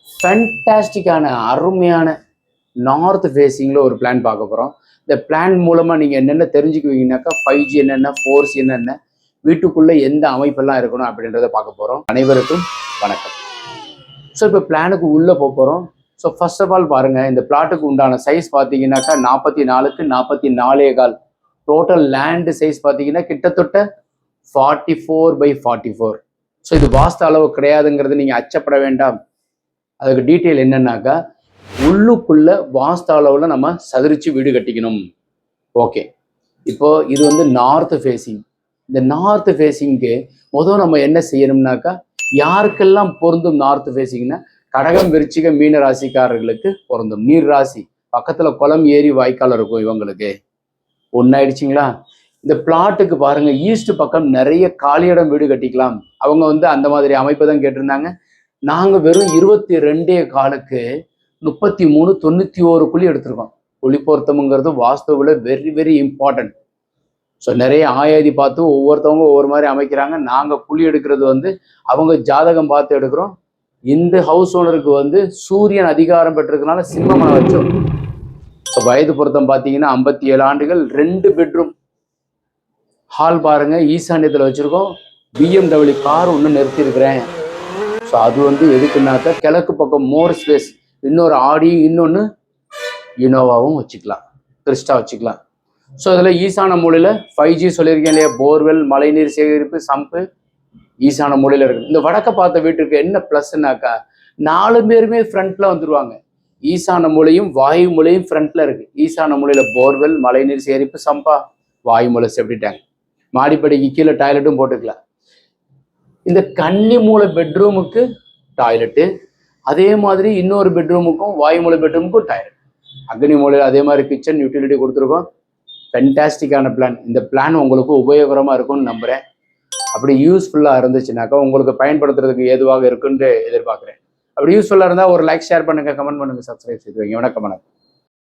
ஃபேண்டாஸ்டிக்கான அருமையான நார்த் ஃபேஸிங்கில் ஒரு பிளான் பார்க்க போகிறோம். இந்த பிளான் மூலமாக நீங்கள் என்னென்ன தெரிஞ்சுக்குவீங்கன்னாக்கா 5G என்னென்ன, 4C என்னென்ன, வீட்டுக்குள்ளே எந்த அமைப்பெல்லாம் இருக்கணும் அப்படின்றத பார்க்க போகிறோம். அனைவருக்கும் வணக்கம். ஸோ இப்போ பிளானுக்கு உள்ளே போகிறோம். ஸோ ஃபர்ஸ்ட் ஆஃப் ஆல் பாருங்கள், இந்த பிளாட்டுக்கு உண்டான சைஸ் பார்த்தீங்கன்னாக்கா 44க்கு 44.25. டோட்டல் லேண்டு சைஸ் பார்த்தீங்கன்னா கிட்டத்தட்ட 44/44. ஸோ இது வாஸ்து அளவு கிடையாதுங்கிறது நீங்கள் அச்சப்பட வேண்டாம். அதுக்கு டீட்டெயில் என்னன்னாக்கா, உள்ளுக்குள்ள வாஸ்து அளவில் நம்ம சதுரிச்சு வீடு கட்டிக்கணும். ஓகே, இப்போ இது வந்து நார்த் ஃபேஸிங். இந்த நார்த் ஃபேஸிங்க்கு முதல் நம்ம என்ன செய்யணும்னாக்கா, யாருக்கெல்லாம் பொருந்தும் நார்த் ஃபேஸிங்னா, கடகம், விருச்சிகம், மீன ராசிக்காரர்களுக்கு பொருந்தும். நீர் ராசி பக்கத்துல குளம், ஏரி, வாய்க்கால் இருக்கும். இவங்களுக்கு ஒன்னாயிடுச்சிங்களா? இந்த பிளாட்டுக்கு பாருங்க, ஈஸ்ட் பக்கம் நிறைய காலியிடம் வீடு கட்டிக்கலாம். அவங்க வந்து அந்த மாதிரி அமைப்பு தான் கேட்டிருந்தாங்க. நாங்கள் வெறும் 22 காலுக்கு 33 91 குழி எடுத்திருக்கோம். குழி பொருத்தமுங்கிறது வாஸ்துவில் வெரி வெரி இம்பார்ட்டன்ட். ஸோ நிறைய ஆயாதி பார்த்து ஒவ்வொருத்தவங்க ஒவ்வொரு மாதிரி அமைக்கிறாங்க. நாங்கள் குழி எடுக்கிறது வந்து அவங்க ஜாதகம் பார்த்து எடுக்கிறோம். இந்த ஹவுஸ் ஓனருக்கு வந்து சூரியன் அதிகாரம் பெற்றிருக்கனால சிம்மமனை வச்சோம். ஸோ வயது பொருத்தம் பார்த்தீங்கன்னா 57 ஆண்டுகள். 2 பெட்ரூம். ஹால் பாருங்க, ஈசான்யத்தில் வச்சிருக்கோம். BMW கார் ஒன்று நிறுத்தியிருக்கிறேன். ஸோ அது வந்து எதுக்குன்னாக்கா, கிழக்கு பக்கம் மோர் ஸ்பேஸ், இன்னொரு ஆடி, இன்னொன்று இனோவாவும் வச்சுக்கலாம், கிறிஸ்டா வச்சுக்கலாம். ஸோ அதில் ஈசான மூலையில் 5G சொல்லியிருக்கேன் இல்லையா, போர்வெல், மழைநீர் சேகரிப்பு, சம்பு ஈசான மூலையில் இருக்குது. இந்த வடக்க பார்த்த வீட்டுக்கு என்ன ப்ளஸ்னாக்கா, 4 பேருமே ஃப்ரண்ட்ல வந்துடுவாங்க. ஈசான மூலையும் வாயு மூலையும் ஃப்ரண்ட்ல இருக்கு. ஈசான மூலையில் போர்வெல், மழைநீர் சேகரிப்பு, சம்பா, வாயு மூலை செப்டி டேங்க், மாடிப்படிக்கு கீழே டாய்லெட்டும் போட்டுக்கலாம். இந்த கன்னி மூலை பெட்ரூமுக்கு டாய்லெட்டு, அதே மாதிரி இன்னொரு பெட்ரூமுக்கும் வாயு மூலை பெட்ரூமுக்கும் டாய்லெட். அக்னி மூலையில் அதே மாதிரி கிச்சன் யூட்டிலிட்டி கொடுத்துருக்கோம். ஃபென்டாஸ்டிக்கான பிளான். இந்த பிளான் உங்களுக்கு உபயோகரமாக இருக்கும்னு நம்புகிறேன். அப்படி யூஸ்ஃபுல்லாக இருந்துச்சுனாக்கா உங்களுக்கு பயன்படுத்துறதுக்கு ஏதுவாக இருக்குன்னு எதிர்பார்க்குறேன். அப்படி யூஸ்ஃபுல்லாக இருந்தால் ஒரு லைக், ஷேர் பண்ணுங்கள், கமெண்ட் பண்ணுங்கள், சப்ஸ்கிரைப் செய்து வைங்க. வணக்கம்.